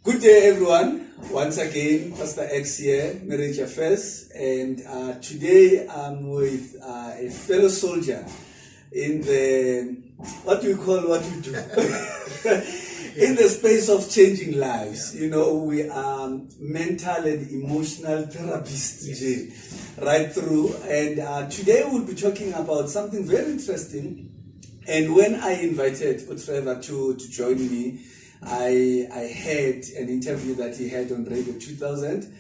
Good day, everyone. Once again, Pastor X here, Marriage Affairs, and today I'm with a fellow soldier in the what we do in the space of changing lives. You know, we are mental and emotional therapists, right through. And today we'll be talking about something very interesting. And when I invited Trevor to join me, I heard an interview that he had on Radio 2000.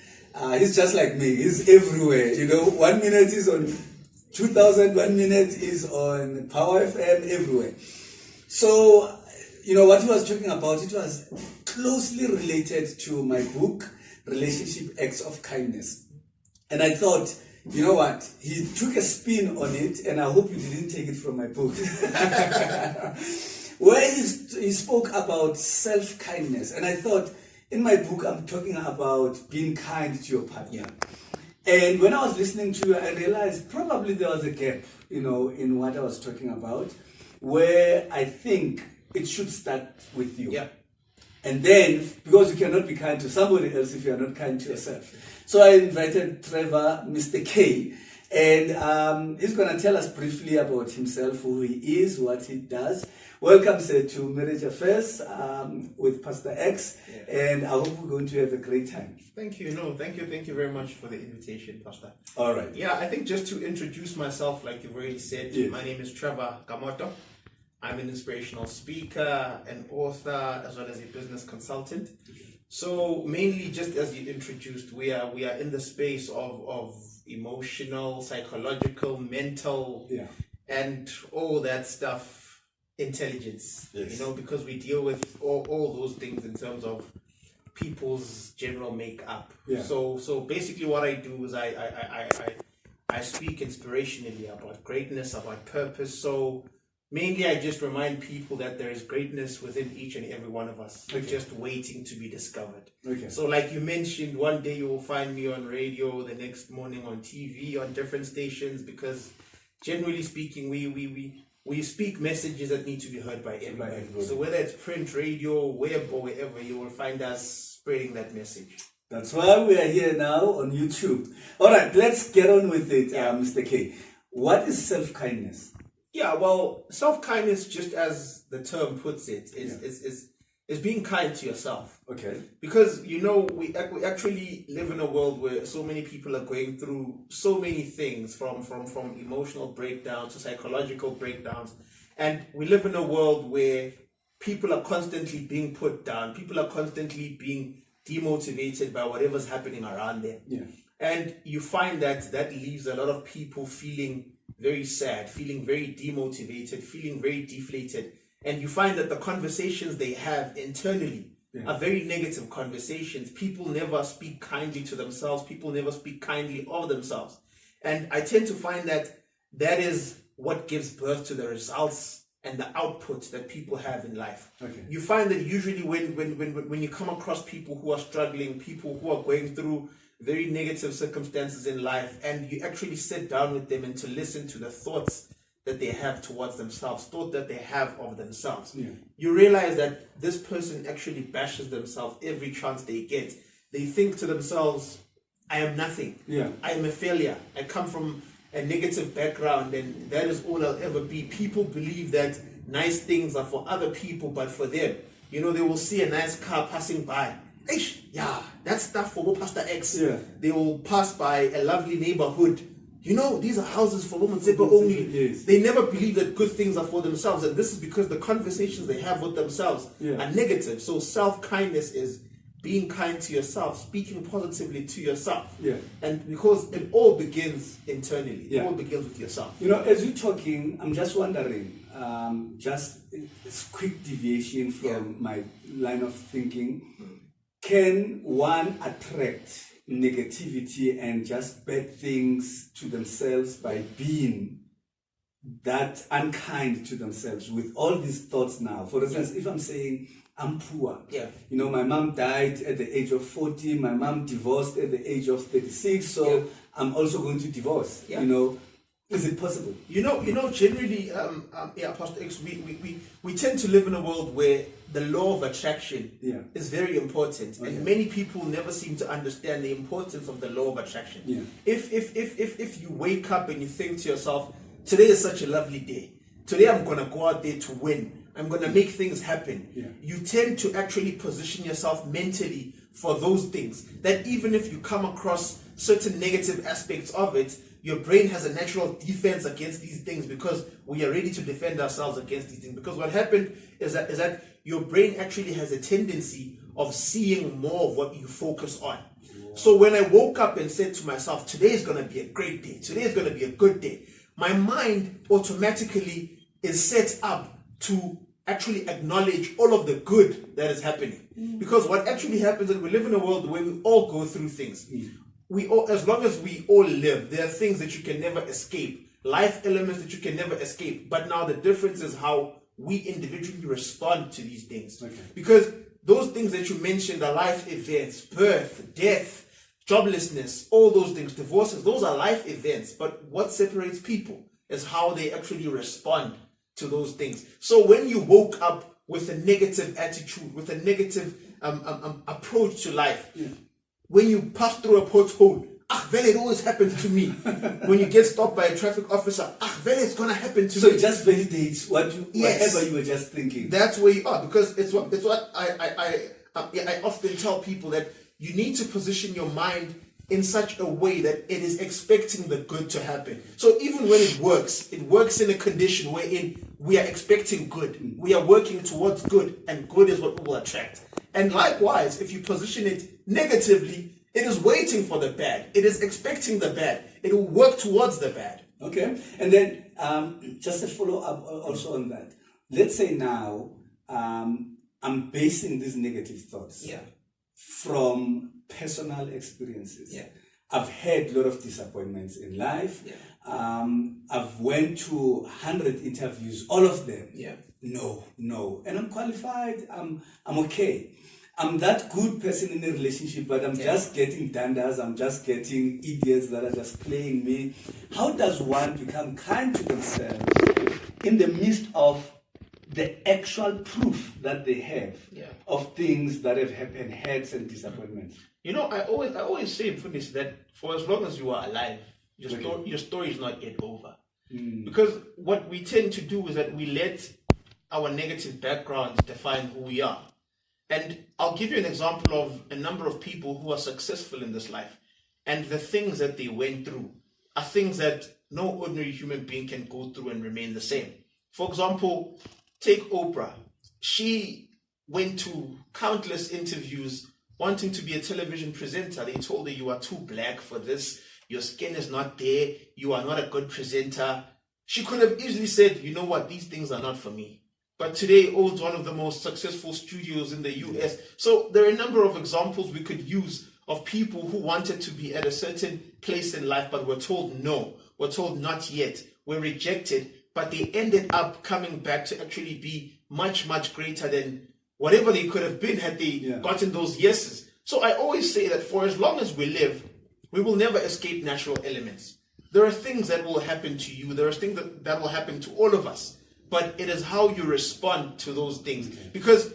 He's just like me. He's everywhere. You know, 1 minute is on 2000, 1 minute is on Power FM, everywhere. So, you know, what he was talking about, it was closely related to my book, Relationship Acts of Kindness. And I thought, you know what, he took a spin on it, and I hope you didn't take it from my book. Where he spoke about self-kindness. And I thought, in my book, I'm talking about being kind to your partner. And when I was listening to you, I realized probably there was a gap, you know, in what I was talking about, where I think it should start with you. Yeah. And then, because you cannot be kind to somebody else if you are not kind to yourself. So I invited Trevor, Mr. K, and he's going to tell us briefly about himself, who he is, what he does. Welcome, sir, to Marriage Affairs with Pastor X, and I hope we're going to have a great time. Thank you. Thank you very much for the invitation, Pastor. All right. Yeah, I think just to introduce myself, like you've already said, My name is Trevor Kamoto. I'm an inspirational speaker, an author, as well as a business consultant. So mainly, just as you introduced, we are in the space of emotional, psychological, mental, and all that stuff. Intelligence, you know, because we deal with all those things in terms of people's general makeup. So basically what I do is I speak inspirationally about greatness, about purpose. So mainly I just remind people that there is greatness within each and every one of us, just waiting to be discovered. So like you mentioned, one day you will find me on radio, the next morning on TV, on different stations, because generally speaking, we speak messages that need to be heard by everybody. So whether it's print, radio, web, or wherever, you will find us spreading that message. That's why we are here now on YouTube. All right, let's get on with it, Mr. K. What is self-kindness? Yeah, well, self-kindness, just as the term puts it, is being kind to yourself. Okay. Because, you know, we actually live in a world where so many people are going through so many things, from emotional breakdowns to psychological breakdowns. And we live in a world where people are constantly being put down. People are constantly being demotivated by whatever's happening around them. And you find that leaves a lot of people feeling very sad, feeling very demotivated, feeling very deflated. And you find that the conversations they have internally are very negative conversations. People never speak kindly to themselves. People never speak kindly of themselves. And I tend to find that is what gives birth to the results and the output that people have in life. You find that usually when you come across people who are struggling, people who are going through very negative circumstances in life, and you actually sit down with them and to listen to the thoughts that they have towards themselves, thought that they have of themselves. You realize that this person actually bashes themselves every chance they get. They think to themselves, I am nothing. I am a failure. I come from a negative background, and that is all I'll ever be. People believe that nice things are for other people, but for them. You know, they will see a nice car passing by. That's stuff for Pastor X. They will pass by a lovely neighborhood. You know, these are houses for women only. They never believe that good things are for themselves. And this is because the conversations they have with themselves are negative. So self-kindness is being kind to yourself, speaking positively to yourself. And because it all begins internally. It all begins with yourself. You know, as you're talking, I'm just wondering, just a quick deviation from my line of thinking. Can one attract negativity and just bad things to themselves by being that unkind to themselves with all these thoughts now? For instance, if I'm saying I'm poor, you know, my mom died at the age of 40, my mom divorced at the age of 36, so I'm also going to divorce, you know. Is it possible? Generally, Pastor X, we tend to live in a world where the law of attraction is very important, and many people never seem to understand the importance of the law of attraction. Yeah. If you wake up and you think to yourself, today is such a lovely day. Today I'm gonna go out there to win. I'm gonna make things happen. Yeah. You tend to actually position yourself mentally for those things. That even if you come across certain negative aspects of it, your brain has a natural defense against these things because we are ready to defend ourselves against these things. Because what happened is that your brain actually has a tendency of seeing more of what you focus on. Wow. So when I woke up and said to myself, today is going to be a great day, today is going to be a good day, my mind automatically is set up to actually acknowledge all of the good that is happening. Because what actually happens is we live in a world where we all go through things. We all, as long as we all live, there are things that you can never escape, life elements that you can never escape. But now the difference is how we individually respond to these things. Okay. Because those things that you mentioned are life events, birth, death, joblessness, all those things, divorces, those are life events. But what separates people is how they actually respond to those things. So when you woke up with a negative attitude, with a negative approach to life, when you pass through a pothole, it always happens to me. When you get stopped by a traffic officer, it's gonna happen to me. So it just validates whatever you were just thinking. That's where you are, because it's what I often tell people, that you need to position your mind in such a way that it is expecting the good to happen. So even when it works in a condition wherein we are expecting good. We are working towards good, and good is what we will attract. And likewise, if you position it negatively, it is waiting for the bad. It is expecting the bad. It will work towards the bad. Okay. And then just a follow-up also on that. Let's say now I'm basing these negative thoughts from personal experiences. Yeah. I've had a lot of disappointments in life. Yeah. I've went to 100 interviews, all of them. Yeah. No. And I'm qualified. I'm okay. I'm that good person in a relationship, but I'm just getting dandas. I'm just getting idiots that are just playing me. How does one become kind to themselves in the midst of the actual proof that they have of things that have happened, hurts and disappointments? You know, I always say, Funis, that for as long as you are alive, your story is not yet over. Because what we tend to do is that we let our negative backgrounds define who we are. And I'll give you an example of a number of people who are successful in this life. And the things that they went through are things that no ordinary human being can go through and remain the same. For example, take Oprah. She went to countless interviews wanting to be a television presenter. They told her, you are too black for this. Your skin is not there. You are not a good presenter. She could have easily said, you know what, these things are not for me. But today owns one of the most successful studios in the US. So there are a number of examples we could use of people who wanted to be at a certain place in life, but were told no, were told not yet, were rejected, but they ended up coming back to actually be much, much greater than whatever they could have been had they gotten those yeses. So I always say that for as long as we live, we will never escape natural elements. There are things that will happen to you. There are things that will happen to all of us. But it is how you respond to those things. Because,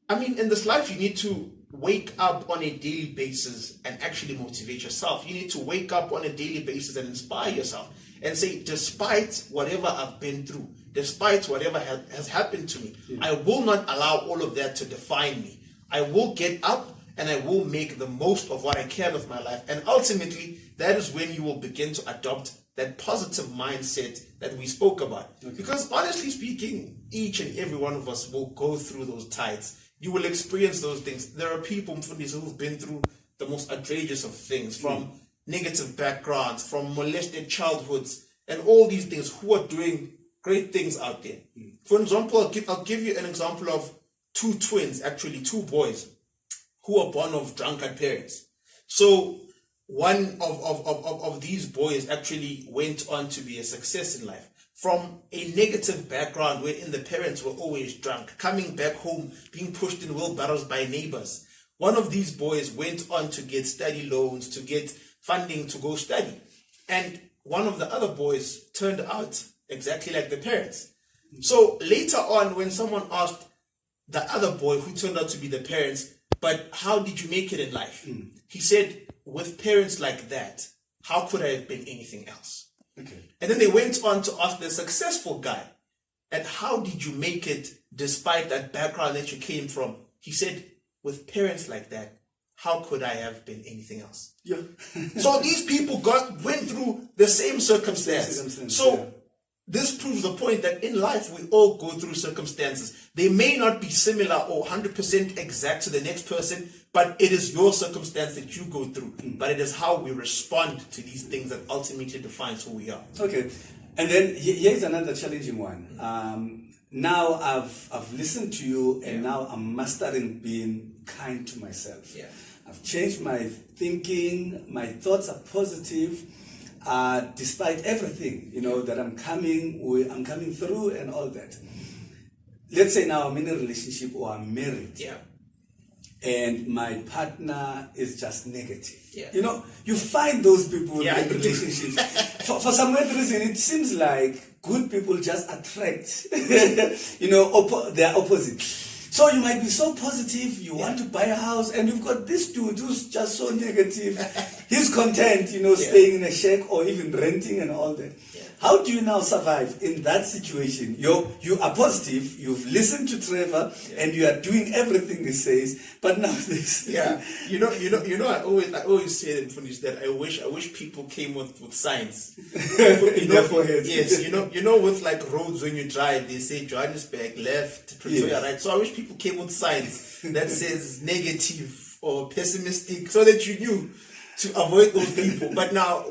I mean, in this life, you need to wake up on a daily basis and actually motivate yourself. You need to wake up on a daily basis and inspire yourself and say, despite whatever I've been through, despite whatever has happened to me, I will not allow all of that to define me. I will get up and I will make the most of what I can of my life. And ultimately, that is when you will begin to adopt that positive mindset that we spoke about. Okay. Because honestly speaking, each and every one of us will go through those tides. You will experience those things. There are people who've been through the most outrageous of things, from negative backgrounds, from molested childhoods, and all these things, who are doing great things out there. For example, I'll give you an example of two twins, actually two boys, who are born of drunkard parents. So one of these boys actually went on to be a success in life. From a negative background wherein the parents were always drunk, coming back home, being pushed in wheelbarrows by neighbors. One of these boys went on to get study loans, to get funding to go study. And one of the other boys turned out exactly like the parents. So later on, when someone asked the other boy who turned out to be the parents, but how did you make it in life? He said, with parents like that, how could I have been anything else? Okay. And then they went on to ask the successful guy, and how did you make it despite that background that you came from? He said, with parents like that, how could I have been anything else? Yeah. So these people went through the same circumstance. So this proves the point that in life we all go through circumstances. They may not be similar or 100% exact to the next person, but it is your circumstance that you go through. But it is how we respond to these things that ultimately defines who we are. Okay. And then here's another challenging one. Now I've listened to you, and now I'm mastering being kind to myself. Yeah. I've changed my thinking. My thoughts are positive. Despite everything, that I'm coming through and all that. Let's say now I'm in a relationship or I'm married. Yeah. And my partner is just negative. Yeah. You find those people in you do. relationships. for some weird reason, it seems like good people just attract, they're opposite. So you might be so positive, you want to buy a house, and you've got this dude who's just so negative. He's content, staying in a shack or even renting and all that. Yeah. How do you now survive in that situation? You are positive, you've listened to Trevor, and you are doing everything he says, but now this. Yeah. I always say in Finnish that I wish people came with signs. In their foreheads. Yes, with like roads when you drive, they say Johannesburg left, Pretoria right. So I wish people came with signs that says negative or pessimistic, so that you knew to avoid those people. But now,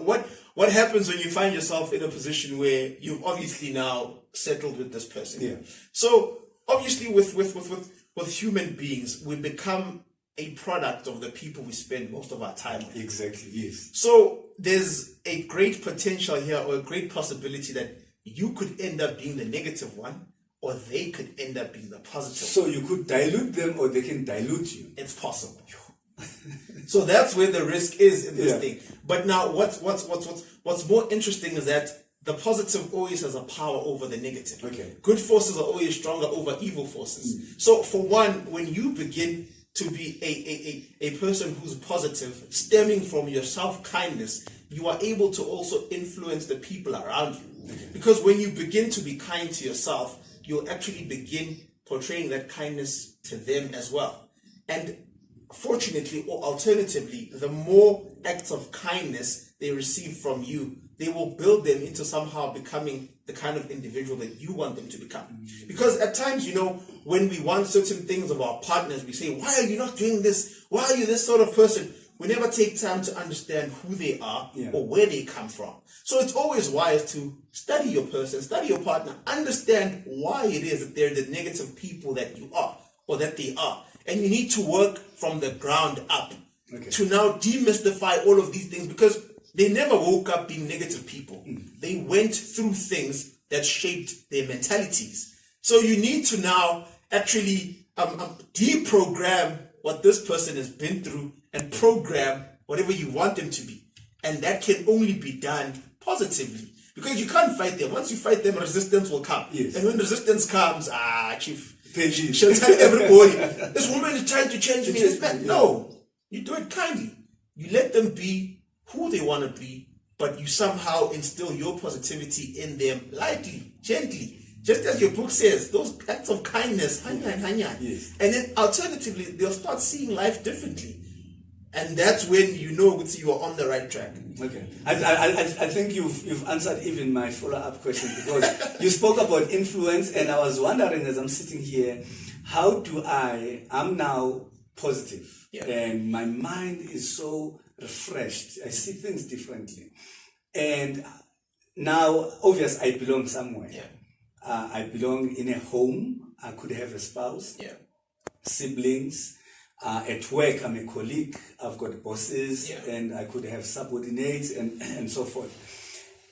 what happens when you find yourself in a position where you've obviously now settled with this person? Yeah. So obviously, with human beings, we become a product of the people we spend most of our time with. Exactly. Yes. So there's a great potential here, or a great possibility that you could end up being the negative one, or they could end up being the positive. So you could dilute them, or they can dilute you. It's possible. So that's where the risk is in this thing. But now, what's more interesting is that the positive always has a power over the negative. Okay. Good forces are always stronger over evil forces. So for one, when you begin to be a person who's positive, stemming from your self-kindness, you are able to also influence the people around you. Okay. Because when you begin to be kind to yourself, you'll actually begin portraying that kindness to them as well. And fortunately, or alternatively, the more acts of kindness they receive from you, they will build them into somehow becoming the kind of individual that you want them to become. Because at times, when we want certain things of our partners, we say, why are you not doing this? Why are you this sort of person? We never take time to understand who they are or where they come from. So it's always wise to study your person, study your partner, understand why it is that they're the negative people that you are, or that they are. And you need to work from the ground up to now demystify all of these things, because they never woke up being negative people. They went through things that shaped their mentalities. So you need to now actually deprogram what this person has been through and program whatever you want them to be. And that can only be done positively, because you can't fight them. Once you fight them, resistance will come. Yes. And when resistance comes, chief, She'll she'll tell everybody, this woman is trying to change me. This man. Yeah. No, you do it kindly. You let them be who they want to be, but you somehow instill your positivity in them lightly, gently. Just as your book says, those acts of kindness, hanya. Yes. And then alternatively, they'll start seeing life differently. And that's when you are on the right track. Okay. I think you've answered even my follow-up question, because you spoke about influence, and I was wondering as I'm sitting here, I'm now positive, and my mind is so refreshed. I see things differently. And now, obviously, I belong somewhere. Yeah. I belong in a home. I could have a spouse, siblings. At work, I'm a colleague. I've got bosses, and I could have subordinates, and so forth.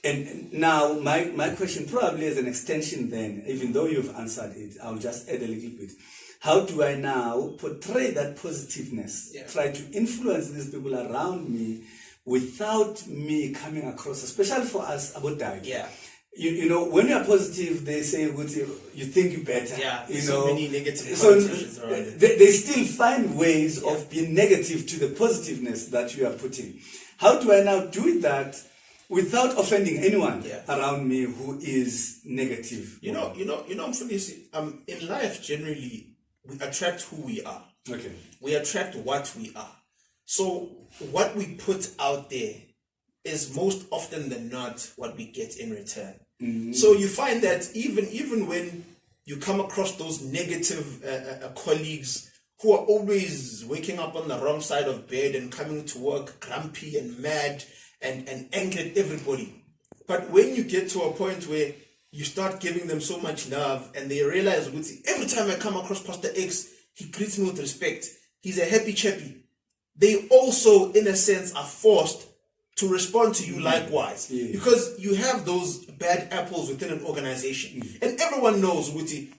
And now, my question, probably as an extension then, even though you've answered it, I'll just add a little bit. How do I now portray that positiveness? Try to influence these people around me without me coming across, especially for us about that. Yeah. You know, when you're positive, they say you think you better. Yeah, you so know, many negative so connotations around it. they still find ways of being negative to the positiveness that you are putting. How do I now do that without offending anyone around me who is negative? You know, in life generally we attract who we are. Okay. We attract what we are. So what we put out there is most often than not what we get in return. Mm-hmm. So you find that even when you come across those negative colleagues who are always waking up on the wrong side of bed and coming to work grumpy and mad and angry at everybody, but when you get to a point where you start giving them so much love and they realize, every time I come across Pastor X, he greets me with respect, he's a happy chappy, they also in a sense are forced to respond to you likewise. Because you have those bad apples within an organization. And everyone knows,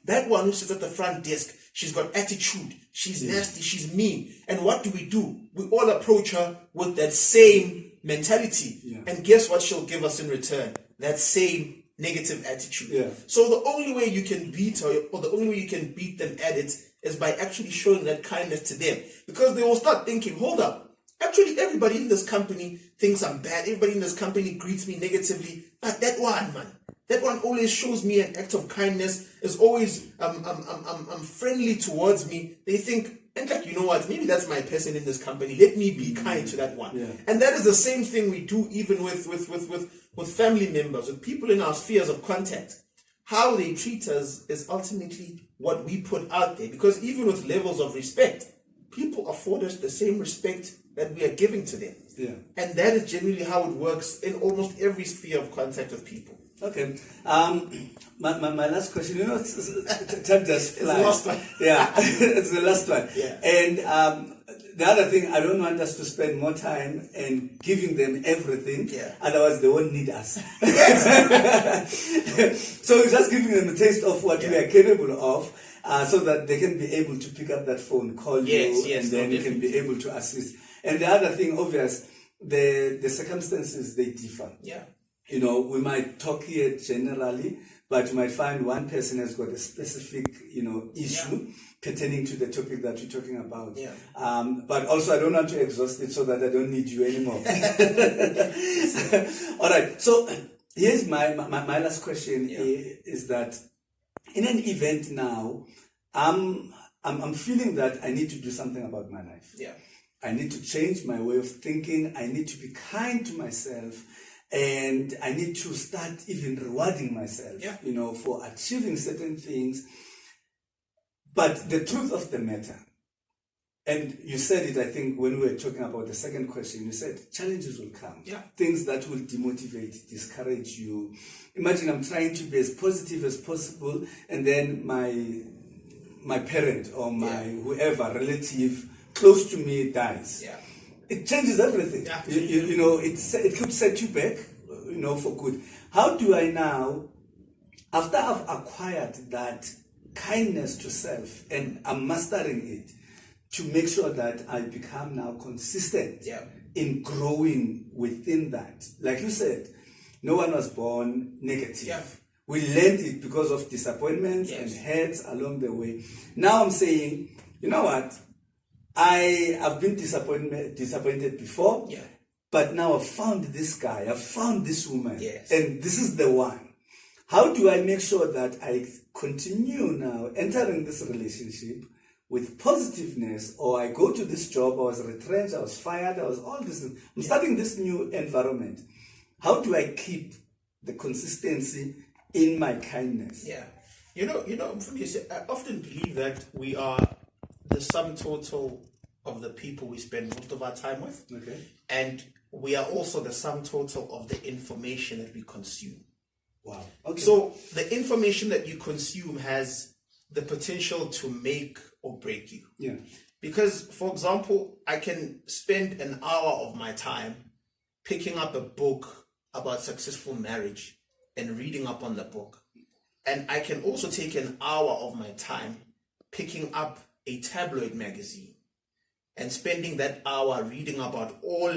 that one who sits at the front desk, she's got attitude, she's nasty, she's mean. And what do? We all approach her with that same mentality. And guess what she'll give us in return? That same negative attitude. So the only way you can beat her, or the only way you can beat them at it, is by actually showing that kindness to them. Because they will start thinking, hold up, actually, everybody in this company thinks I'm bad. Everybody in this company greets me negatively. But that one always shows me an act of kindness, is always friendly towards me. They think, in fact, you know what? Maybe that's my person in this company. Let me be kind to that one. And that is the same thing we do even with family members, with people in our spheres of contact. How they treat us is ultimately what we put out there. Because even with levels of respect, people afford us the same respect that we are giving to them. And that is generally how it works in almost every sphere of contact with people. Okay. My last question, time just flies. It's the last one. It's the last one. And the other thing, I don't want us to spend more time in giving them everything. Otherwise, they won't need us. So we're just giving them a taste of what we are capable of, so that they can be able to pick up that phone, call you, and then you can be able to assist. And the other thing, obvious, the circumstances, they differ. You know, we might talk here generally, but you might find one person has got a specific, issue pertaining to the topic that you're talking about. But also, I don't want to exhaust it so that I don't need you anymore. All right. So here's my last question is that in an event now, I'm feeling that I need to do something about my life. I need to change my way of thinking. I need to be kind to myself. And I need to start even rewarding myself, for achieving certain things. But the truth of the matter, and you said it, I think, when we were talking about the second question, you said challenges will come. Things that will demotivate, discourage you. Imagine I'm trying to be as positive as possible, and then my parent or my whoever, relative, close to me dies. It changes everything. It could set you back, for good. How do I now, after I've acquired that kindness to self and I'm mastering it, to make sure that I become now consistent in growing within that? Like you said, no one was born negative. We learned it because of disappointments and hurts along the way. Now I'm saying, you know what? I have been disappointed before, but now I've found this guy, I've found this woman, and this is the one. How do I make sure that I continue now entering this relationship with positiveness, or I go to this job, I was retrenched, I was fired, I was all this. I'm starting this new environment. How do I keep the consistency in my kindness? I often believe that we are the sum total of the people we spend most of our time with. And we are also the sum total of the information that we consume. Wow. So the information that you consume has the potential to make or break you. Because, for example, I can spend an hour of my time picking up a book about successful marriage and reading up on the book. And I can also take an hour of my time picking up a tabloid magazine and spending that hour reading about all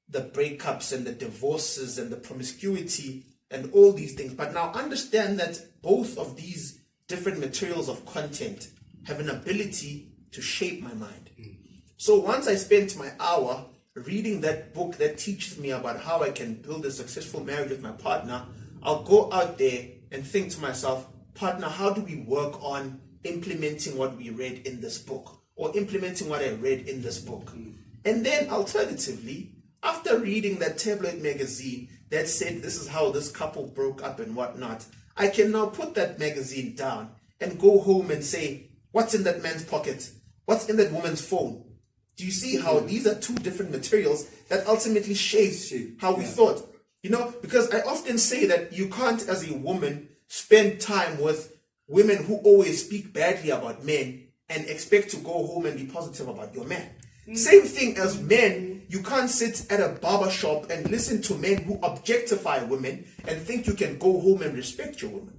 the breakups and the divorces and the promiscuity and all these things. But now understand that both of these different materials of content have an ability to shape my mind. So once I spent my hour reading that book that teaches me about how I can build a successful marriage with my partner, I'll go out there and think to myself, partner, how do we work on implementing what we read in this book, or implementing what I read in this book? And then alternatively, after reading that tabloid magazine that said this is how this couple broke up and whatnot, I can now put that magazine down and go home and say, what's in that man's pocket? What's in that woman's phone? Do you see how these are two different materials that ultimately shape how we thought? You know, because I often say that you can't, as a woman, spend time with women who always speak badly about men and expect to go home and be positive about your man. Same thing as men, you can't sit at a barber shop and listen to men who objectify women and think you can go home and respect your woman.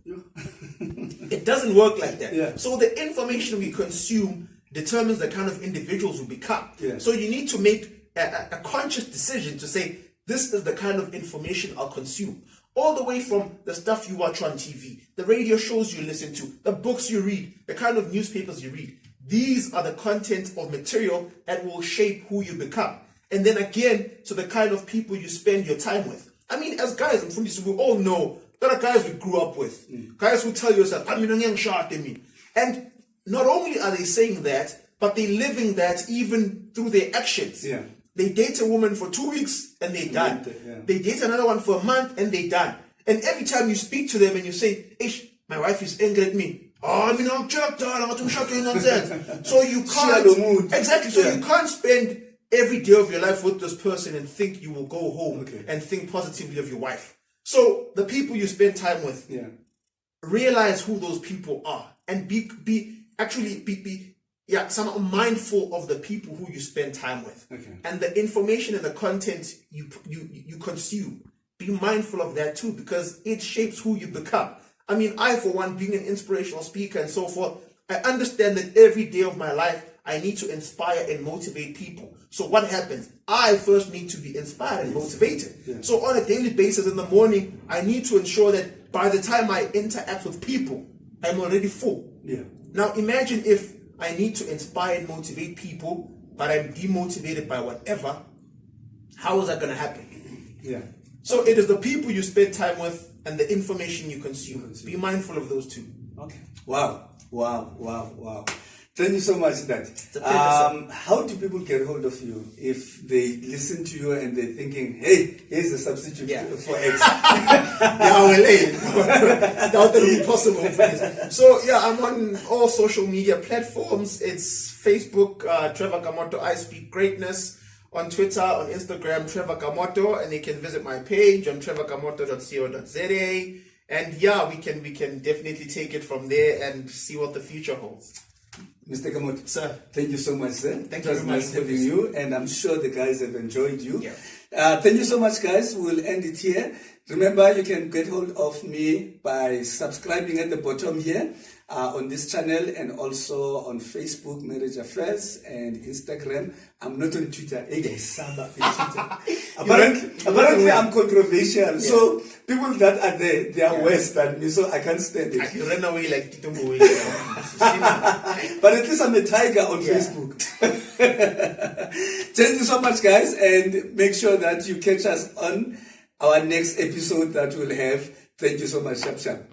It doesn't work like that. So the information we consume determines the kind of individuals we become. So you need to make a conscious decision to say, this is the kind of information I'll consume. All the way from the stuff you watch on TV, the radio shows you listen to, the books you read, the kind of newspapers you read. These are the content of material that will shape who you become. And then again, to the kind of people you spend your time with. I mean, as guys, we all know there are guys we grew up with. Guys who tell yourself, I'm in a young shot in me. And not only are they saying that, but they're living that even through their actions. They date a woman for 2 weeks and they're done. They date another one for a month and they're done. And every time you speak to them and you say, Ish, my wife is angry at me. Oh, I mean, I'm chucked out. I'm shocking nonsense. So you can't, exactly. So you can't spend every day of your life with this person and think you will go home and think positively of your wife. So the people you spend time with, realize who those people are and be somehow mindful of the people who you spend time with, and the information and the content you consume. Be mindful of that too, because it shapes who you become. I mean, I, for one, being an inspirational speaker and so forth, I understand that every day of my life, I need to inspire and motivate people. So what happens? I first need to be inspired and motivated. So on a daily basis in the morning, I need to ensure that by the time I interact with people, I'm already full. Now imagine if I need to inspire and motivate people, but I'm demotivated by whatever. How is that going to happen? So it is the people you spend time with and the information you consume. Be mindful of those two. Wow. Thank you so much, Dad. How do people get hold of you if they listen to you and they're thinking, hey, here's the substitute for X? That would be possible. So I'm on all social media platforms. It's Facebook, Trevor Kamoto, I Speak Greatness. On Twitter, on Instagram, Trevor Kamoto, and you can visit my page on trevorkamoto.co.za. And we can definitely take it from there and see what the future holds. Mr. Kamoto, sir, thank you so much, sir. Thank you very much for having you, and I'm sure the guys have enjoyed you. Thank you so much, guys. We'll end it here. Remember, you can get hold of me by subscribing at the bottom here on this channel, and also on Facebook, Marriage Affairs, and Instagram. I'm not on Twitter. Apparently, I'm controversial. So people that are there, they are worse than me, so I can't stand it. You run away like Titumbo. But at least I'm a tiger on Facebook. Thank you so much, guys, and make sure that you catch us on our next episode that we'll have. Thank you so much. Shap, shap.